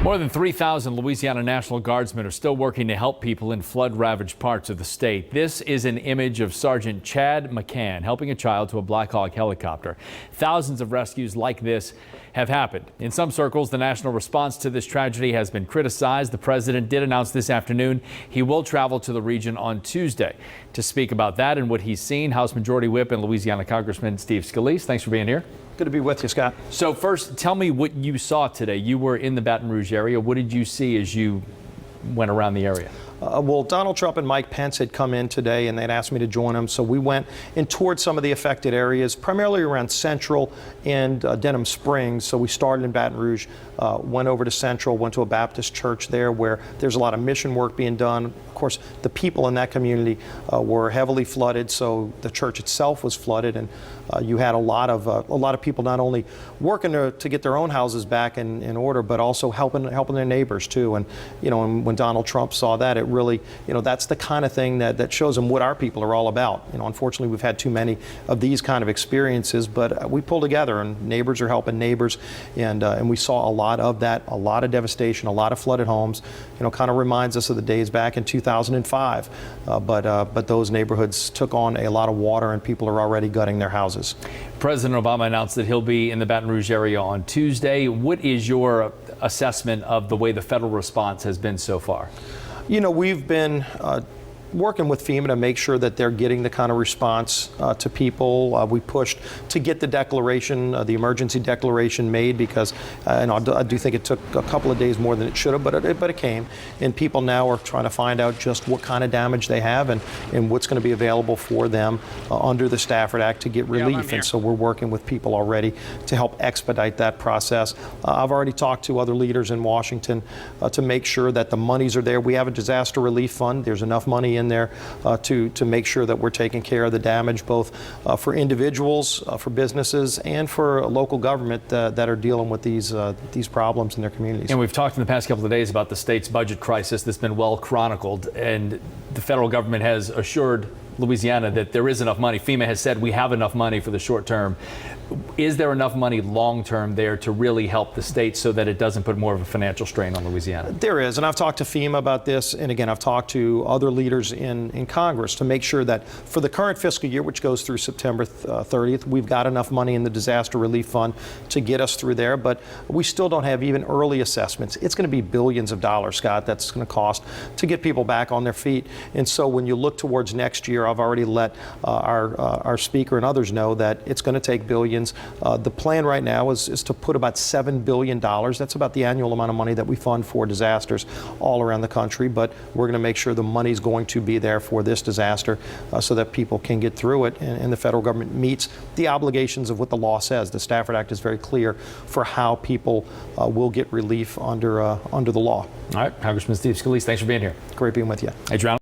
More than 3,000 Louisiana National Guardsmen are still working to help people in flood-ravaged parts of the state. This is an image of Sergeant Chad McCann helping a child to a Black Hawk helicopter. Thousands of rescues like this have happened. In some circles, the national response to this tragedy has been criticized. The president did announce this afternoon he will travel to the region on Tuesday. To speak about that and what he's seen, House Majority Whip and Louisiana Congressman Steve Scalise, thanks for being here. Good to be with you, Scott. So first, tell me what you saw today. You were in the Baton Rouge area. What did you see as you went around the area? Well, Donald Trump and Mike Pence had come in today and they'd asked me to join them. So we went and toured some of the affected areas, primarily around Central and Denham Springs. So we started in Baton Rouge, went over to Central, went to a Baptist church there where there's a lot of mission work being done. Of course, the people in that community were heavily flooded, so the church itself was flooded, and you had a lot of people not only working to get their own houses back in order, but also helping their neighbors too. And and when Donald Trump saw that, it really, that's the kind of thing that shows them what our people are all about. Unfortunately, we've had too many of these kind of experiences, but we pull together, and neighbors are helping neighbors, and we saw a lot of that, a lot of devastation, a lot of flooded homes. Kind of reminds us of the days back in 2005, but those neighborhoods took on a lot of water, and people are already gutting their houses. President Obama announced that he'll be in the Baton Rouge area on Tuesday. What is your assessment of the way the federal response has been so far? We've been working with FEMA to make sure that they're getting the kind of response to people. We pushed to get the declaration, the emergency declaration made, because I do think it took a couple of days more than it should have, but it came. And people now are trying to find out just what kind of damage they have and what's going to be available for them under the Stafford Act to get relief. And so we're working with people already to help expedite that process. I've already talked to other leaders in Washington to make sure that the monies are there. We have a disaster relief fund. There's enough money in there to make sure that we're taking care of the damage, both for individuals, for businesses, and for local government that are dealing with these problems in their communities. And we've talked in the past couple of days about the state's budget crisis that's been well chronicled, and the federal government has assured Louisiana that there is enough money. FEMA has said we have enough money for the short term. Is there enough money long term there to really help the state so that it doesn't put more of a financial strain on Louisiana? There is, and I've talked to FEMA about this, and again, I've talked to other leaders in Congress to make sure that for the current fiscal year, which goes through September 30th, we've got enough money in the disaster relief fund to get us through there, but we still don't have even early assessments. It's going to be billions of dollars, Scott, that's going to cost to get people back on their feet. And so when you look towards next year, I've already let our speaker and others know that it's going to take billions. The plan right now is to put about $7 billion. That's about the annual amount of money that we fund for disasters all around the country. But we're going to make sure the money's going to be there for this disaster so that people can get through it. And the federal government meets the obligations of what the law says. The Stafford Act is very clear for how people will get relief under the law. All right, Congressman Steve Scalise, thanks for being here. Great being with you. Hey, John.